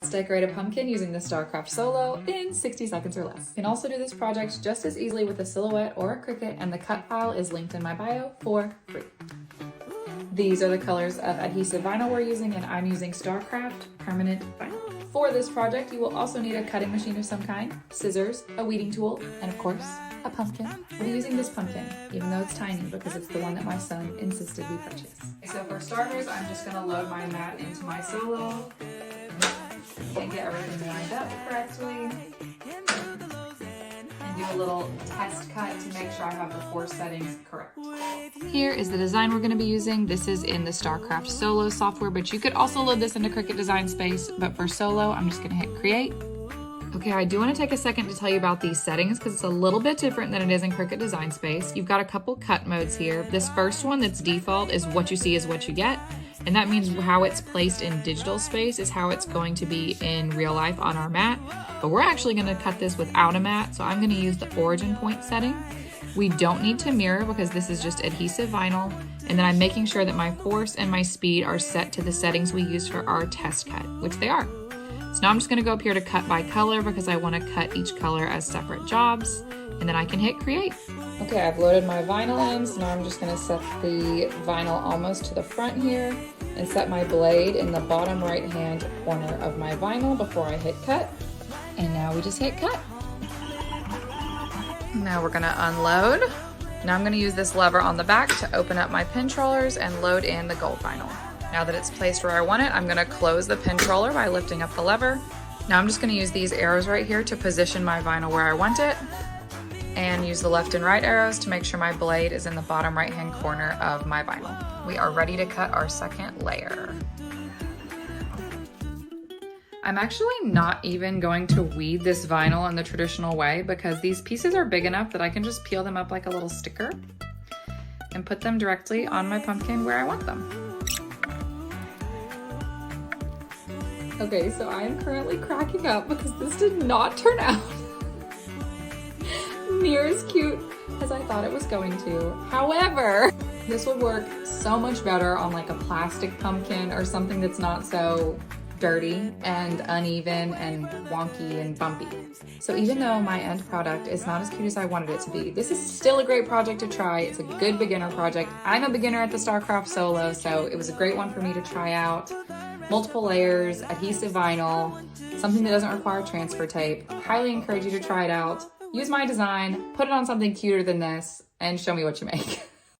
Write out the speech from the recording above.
Let's decorate a pumpkin using the StarCraft Solo in 60 seconds or less. You can also do this project just as easily with a silhouette or a Cricut, and the cut file is linked in my bio for free. These are the colors of adhesive vinyl we're using, and I'm using StarCraft permanent vinyl. For this project, you will also need a cutting machine of some kind, scissors, a weeding tool, and of course, a pumpkin. We'll be using this pumpkin, even though it's tiny, because it's the one that my son insisted we purchase. So for starters, I'm just gonna load my mat into my Solo and get everything lined up correctly. Do a little test cut to make sure I have the 4 settings correct. Here is the design we're going to be using. This is in the StarCraft Solo software, but you could also load this into Cricut Design Space, but for Solo, I'm just going to hit create. Okay, I do want to take a second to tell you about these settings because it's a little bit different than it is in Cricut Design Space. You've got a couple cut modes here. This first one that's default is what you see is what you get. And that means how it's placed in digital space is how it's going to be in real life on our mat. But we're actually going to cut this without a mat, so I'm going to use the origin point setting. We don't need to mirror because this is just adhesive vinyl. And then I'm making sure that my force and my speed are set to the settings we used for our test cut, which they are. So now I'm just going to go up here to cut by color because I want to cut each color as separate jobs. And then I can hit create. Okay, I've loaded my vinyl in, so now I'm just gonna set the vinyl almost to the front here and set my blade in the bottom right-hand corner of my vinyl before I hit cut. And now we just hit cut. Now we're gonna unload. Now I'm gonna use this lever on the back to open up my pin trollers and load in the gold vinyl. Now that it's placed where I want it, I'm gonna close the pin troller by lifting up the lever. Now I'm just gonna use these arrows right here to position my vinyl where I want it, and use the left and right arrows to make sure my blade is in the bottom right-hand corner of my vinyl. We are ready to cut our second layer. I'm actually not even going to weed this vinyl in the traditional way because these pieces are big enough that I can just peel them up like a little sticker and put them directly on my pumpkin where I want them. Okay, so I am currently cracking up because this did not turn out near as cute as I thought it was going to. However, this would work so much better on like a plastic pumpkin or something that's not so dirty and uneven and wonky and bumpy. So even though my end product is not as cute as I wanted it to be, this is still a great project to try. It's a good beginner project. I'm a beginner at the StarCraft Solo, so it was a great one for me to try out. Multiple layers, adhesive vinyl, something that doesn't require transfer tape. Highly encourage you to try it out. Use my design, put it on something cuter than this, and show me what you make.